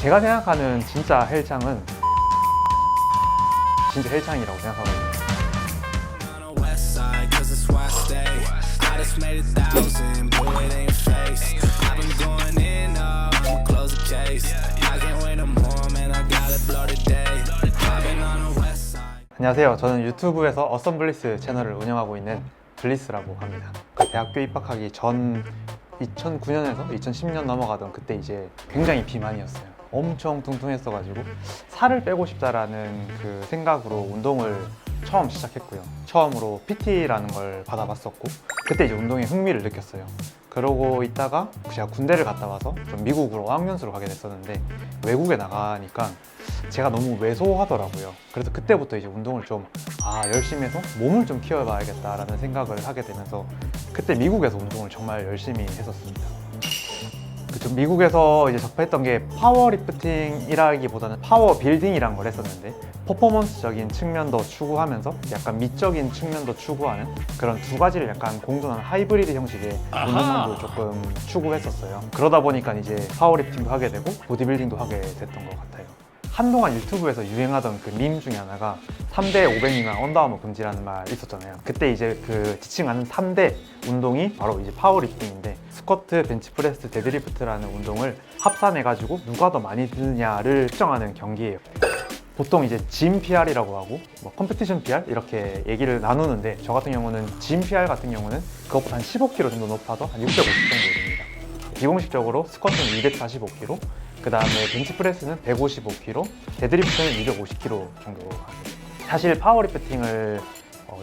제가 생각하는 진짜 헬창은 진짜 헬창이라고 생각하거든요. On the west side, 'cause it's where I stay. I just made 1,000, put it in your face. I've been going in, I'ma close the case. I can't wait no more, man, I gotta blow today. I've been on the west side. 안녕하세요. 저는 유튜브에서 어썸블리스 채널을 운영하고 있는 블리스라고 합니다. 대학교 입학하기 전 2009년에서 2010년 넘어가던 그때 이제 굉장히 비만이었어요. 엄청 뚱뚱했어가지고 살을 빼고 싶다라는 그 생각으로 운동을 처음 시작했고요. 처음으로 PT라는 걸 받아봤었고 그때 이제 운동에 흥미를 느꼈어요. 그러고 있다가 제가 군대를 갔다 와서 좀 미국으로 어학연수를 가게 됐었는데 외국에 나가니까 제가 너무 왜소하더라고요. 그래서 그때부터 이제 운동을 좀 열심히 해서 몸을 좀 키워봐야겠다라는 생각을 하게 되면서 그때 미국에서 운동을 정말 열심히 했었습니다. 그쵸, 미국에서 이제 접했던 게 파워리프팅이라기보다는 파워 빌딩이란 걸 했었는데 퍼포먼스적인 측면도 추구하면서 약간 미적인 측면도 추구하는 그런 두 가지를 약간 공존하는 하이브리드 형식의 운동량도 조금 추구했었어요. 그러다 보니까 이제 파워리프팅도 하게 되고 보디빌딩도 하게 됐던 것 같아요. 한동안 유튜브에서 유행하던 그 밈 중에 하나가 3대 500미만 언더아머 금지라는 말 있었잖아요. 그때 이제 그 지칭하는 3대 운동이 바로 이제 파워리프팅인데 스쿼트, 벤치프레스, 데드리프트라는 운동을 합산해가지고 누가 더 많이 드느냐를 측정하는 경기예요. 보통 이제 짐 PR이라고 하고 뭐 컴피티션 PR 이렇게 얘기를 나누는데 저 같은 경우는 짐 PR 같은 경우는 그것보다 한 15kg 정도 높아서 한 650 정도 됩니다. 비공식적으로 스쿼트는 245kg, 그 다음에 벤치프레스는 155kg, 데드리프트는 250kg 정도 합니다. 사실 파워리프팅을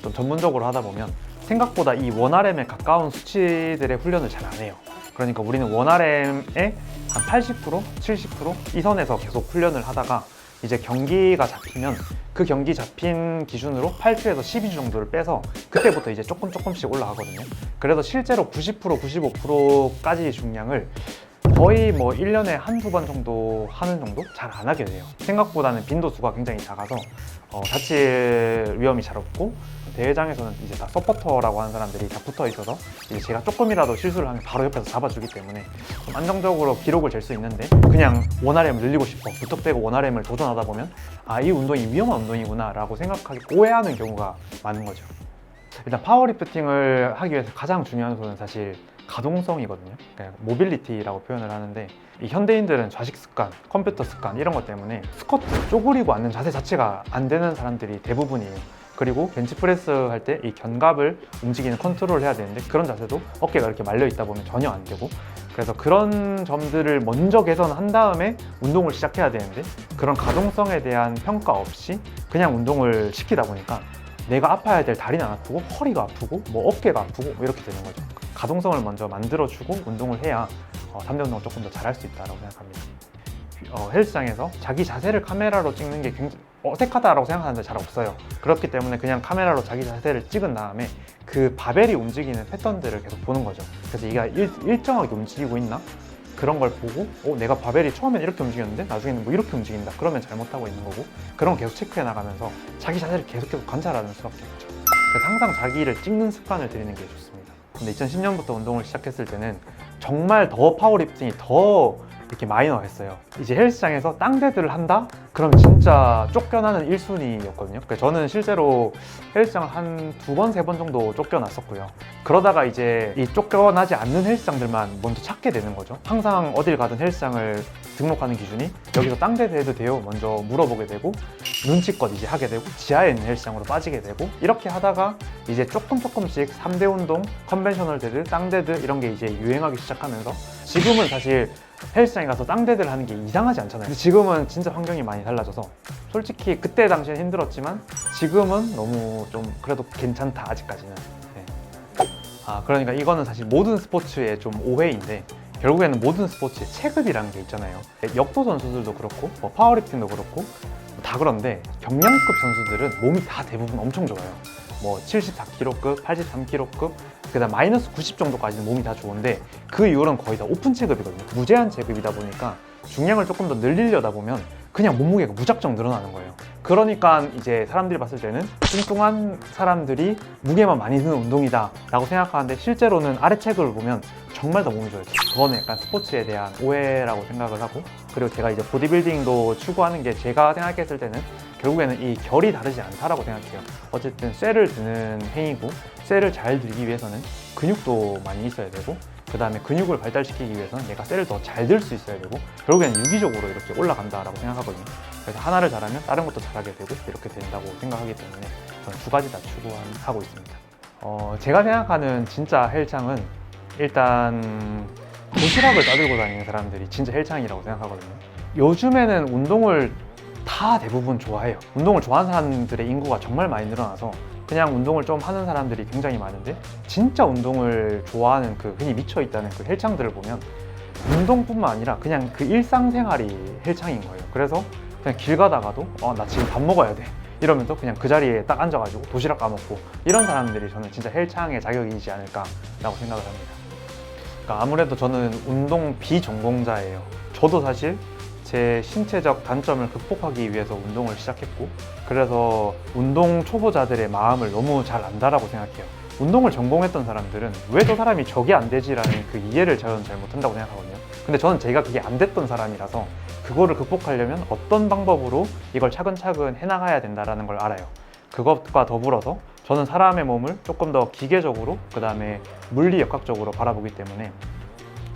좀 전문적으로 하다 보면 생각보다 이 원RM에 가까운 수치들의 훈련을 잘 안 해요. 그러니까 우리는 원RM의 한 80%, 70%이 선에서 계속 훈련을 하다가 이제 경기가 잡히면 그 경기 잡힌 기준으로 8주에서 12주 정도를 빼서 그때부터 이제 조금씩 올라가거든요. 그래서 실제로 90%, 95%까지 중량을 거의 뭐 1년에 한두 번 정도 하는 정도? 잘 안 하게 돼요. 생각보다는 빈도수가 굉장히 작아서 다칠 위험이 잘 없고 대회장에서는 이제 다 서포터라고 하는 사람들이 다 붙어 있어서 이제 제가 조금이라도 실수를 하면 바로 옆에서 잡아주기 때문에 좀 안정적으로 기록을 잴 수 있는데 그냥 원RM을 늘리고 싶어 무턱대고 원RM을 도전하다 보면 이 운동이 위험한 운동이구나 라고 생각하고 오해하는 경우가 많은 거죠. 일단 파워리프팅을 하기 위해서 가장 중요한 요소는 사실 가동성이거든요. 그러니까 모빌리티라고 표현을 하는데 이 현대인들은 좌식 습관, 컴퓨터 습관 이런 것 때문에 스쿼트, 쪼그리고 앉는 자세 자체가 안 되는 사람들이 대부분이에요. 그리고 벤치프레스 할 때 이 견갑을 움직이는 컨트롤을 해야 되는데 그런 자세도 어깨가 이렇게 말려 있다 보면 전혀 안 되고 그래서 그런 점들을 먼저 개선한 다음에 운동을 시작해야 되는데 그런 가동성에 대한 평가 없이 그냥 운동을 시키다 보니까 내가 아파야 될 다리는 안 아프고 허리가 아프고 뭐 어깨가 아프고 이렇게 되는 거죠. 가동성을 먼저 만들어주고 운동을 해야 3대 운동을 조금 더 잘할 수 있다고 생각합니다. 헬스장에서 자기 자세를 카메라로 찍는 게 굉장히 어색하다고 생각하는 데 잘 없어요. 그렇기 때문에 그냥 카메라로 자기 자세를 찍은 다음에 그 바벨이 움직이는 패턴들을 계속 보는 거죠. 그래서 이게 일정하게 움직이고 있나? 그런 걸 보고 내가 바벨이 처음엔 이렇게 움직였는데 나중에는 뭐 이렇게 움직인다. 그러면 잘못하고 있는 거고 그런 거 계속 체크해 나가면서 자기 자세를 계속 관찰하는 수밖에 없죠. 그래서 항상 자기를 찍는 습관을 들이는 게 좋습니다. 근데 2010년부터 운동을 시작했을 때는 정말 더 파워리프팅이 더 이렇게 마이너했어요. 이제 헬스장에서 땅대들을 한다? 그럼 진짜 쫓겨나는 1순위였거든요. 그러니까 저는 실제로 헬스장을 한 2번, 3번 정도 쫓겨났었고요. 그러다가 이제 이 쫓겨나지 않는 헬스장들만 먼저 찾게 되는 거죠. 항상 어딜 가든 헬스장을 등록하는 기준이 여기서 땅대도 해도 돼요? 먼저 물어보게 되고 눈치껏 이제 하게 되고 지하에 있는 헬스장으로 빠지게 되고 이렇게 하다가 이제 조금씩 3대 운동, 컨벤셔널 데드, 땅데드 이런 게 이제 유행하기 시작하면서 지금은 사실 헬스장에 가서 땅대들 하는 게 이상하지 않잖아요. 근데 지금은 진짜 환경이 많이 달라져서 솔직히 그때 당시엔 힘들었지만 지금은 너무 좀 그래도 괜찮다 아직까지는. 네. 그러니까 이거는 사실 모든 스포츠의 좀 오해인데 결국에는 모든 스포츠의 체급이라는 게 있잖아요. 역도 선수들도 그렇고 뭐 파워리프팅도 그렇고 다 그런데 경량급 선수들은 몸이 다 대부분 엄청 좋아요. 뭐 74kg급, 83kg급, 그다음 마이너스 90 정도까지는 몸이 다 좋은데 그 이후로는 거의 다 오픈 체급이거든요. 무제한 체급이다 보니까 중량을 조금 더 늘리려다 보면 그냥 몸무게가 무작정 늘어나는 거예요. 그러니까 이제 사람들이 봤을 때는 뚱뚱한 사람들이 무게만 많이 드는 운동이다 라고 생각하는데 실제로는 아래 책을 보면 정말 더 몸이 좋아요. 그거는 약간 스포츠에 대한 오해라고 생각을 하고, 그리고 제가 이제 보디빌딩도 추구하는 게 제가 생각했을 때는 결국에는 이 결이 다르지 않다라고 생각해요. 어쨌든 쇠를 드는 행위고, 쇠를 잘 들기 위해서는 근육도 많이 있어야 되고, 그 다음에 근육을 발달시키기 위해서는 내가 셀을 더 잘 들 수 있어야 되고, 결국에는 유기적으로 이렇게 올라간다라고 생각하거든요. 그래서 하나를 잘하면 다른 것도 잘하게 되고 이렇게 된다고 생각하기 때문에 저는 두 가지 다 추구하고 있습니다. 제가 생각하는 진짜 헬창은 일단 도시락을 싸들고 다니는 사람들이 진짜 헬창이라고 생각하거든요. 요즘에는 운동을 다 대부분 좋아해요. 운동을 좋아하는 사람들의 인구가 정말 많이 늘어나서 그냥 운동을 좀 하는 사람들이 굉장히 많은데, 진짜 운동을 좋아하는 그 흔히 미쳐 있다는 그 헬창들을 보면 운동뿐만 아니라 그냥 그 일상생활이 헬창인 거예요. 그래서 그냥 길 가다가도 나 지금 밥 먹어야 돼 이러면서 그냥 그 자리에 딱 앉아가지고 도시락 까먹고, 이런 사람들이 저는 진짜 헬창의 자격이지 않을까라고 생각을 합니다. 그러니까 아무래도 저는 운동 비전공자예요. 저도 사실 제 신체적 단점을 극복하기 위해서 운동을 시작했고, 그래서 운동 초보자들의 마음을 너무 잘 안다라고 생각해요. 운동을 전공했던 사람들은 왜 저 사람이 저게 안 되지라는 그 이해를 저는 잘 못한다고 생각하거든요. 근데 저는 제가 그게 안 됐던 사람이라서 그거를 극복하려면 어떤 방법으로 이걸 차근차근 해나가야 된다는 걸 알아요. 그것과 더불어서 저는 사람의 몸을 조금 더 기계적으로, 그 다음에 물리역학적으로 바라보기 때문에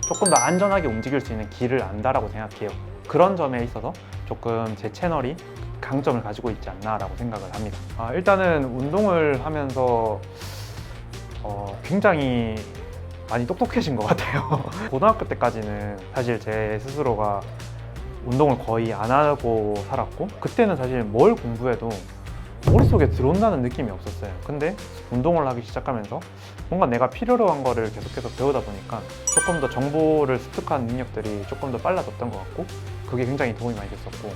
조금 더 안전하게 움직일 수 있는 길을 안다라고 생각해요. 그런 점에 있어서 조금 제 채널이 강점을 가지고 있지 않나라고 생각을 합니다. 일단은 운동을 하면서 굉장히 많이 똑똑해진 것 같아요. 고등학교 때까지는 사실 제 스스로가 운동을 거의 안 하고 살았고, 그때는 사실 뭘 공부해도 머릿속에 들어온다는 느낌이 없었어요. 근데 운동을 하기 시작하면서 뭔가 내가 필요로 한 거를 계속해서 배우다 보니까 조금 더 정보를 습득하는 능력들이 조금 더 빨라졌던 것 같고, 그게 굉장히 도움이 많이 됐었고,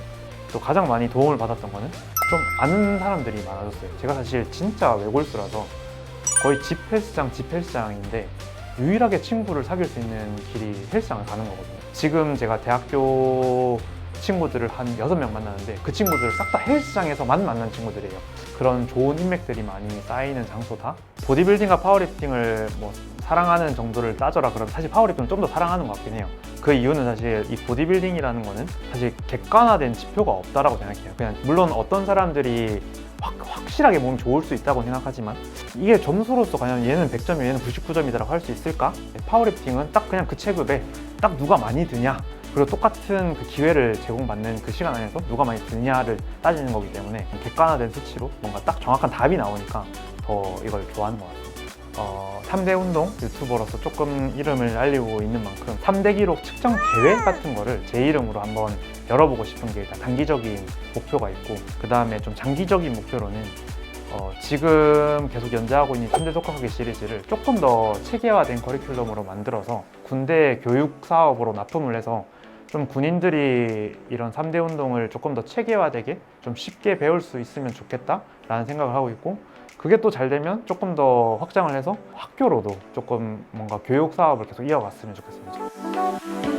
또 가장 많이 도움을 받았던 거는 좀 아는 사람들이 많아졌어요. 제가 사실 진짜 외골수라서 거의 집 헬스장인데 유일하게 친구를 사귈 수 있는 길이 헬스장을 가는 거거든요. 지금 제가 대학교 친구들을 한 6명 만나는데 그 친구들을 싹 다 헬스장에서만 만난 친구들이에요. 그런 좋은 인맥들이 많이 쌓이는 장소다. 보디빌딩과 파워리프팅을 뭐 사랑하는 정도를 따져라 그러면 사실 파워리프팅을 좀 더 사랑하는 것 같긴 해요. 그 이유는 사실 이 보디빌딩이라는 거는 사실 객관화된 지표가 없다라고 생각해요. 그냥 물론 어떤 사람들이 확실하게 몸이 좋을 수 있다고 생각하지만 이게 점수로서 과연 얘는 100점이고 얘는 99점이다라고 할 수 있을까? 파워리프팅은 딱 그냥 그 체급에 딱 누가 많이 드냐, 그리고 똑같은 그 기회를 제공받는 그 시간 안에서 누가 많이 드냐를 따지는 거기 때문에 객관화된 수치로 뭔가 딱 정확한 답이 나오니까 더 이걸 좋아하는 것 같습니다. 3대 운동 유튜버로서 조금 이름을 알리고 있는 만큼 3대 기록 측정 대회 같은 거를 제 이름으로 한번 열어보고 싶은 게 일단 단기적인 목표가 있고, 그 다음에 좀 장기적인 목표로는 지금 계속 연재하고 있는 3대 독학하기 시리즈를 조금 더 체계화된 커리큘럼으로 만들어서 군대 교육 사업으로 납품을 해서 좀 군인들이 이런 3대 운동을 조금 더 체계화되게 좀 쉽게 배울 수 있으면 좋겠다라는 생각을 하고 있고, 그게 또 잘 되면 조금 더 확장을 해서 학교로도 조금 뭔가 교육 사업을 계속 이어갔으면 좋겠습니다.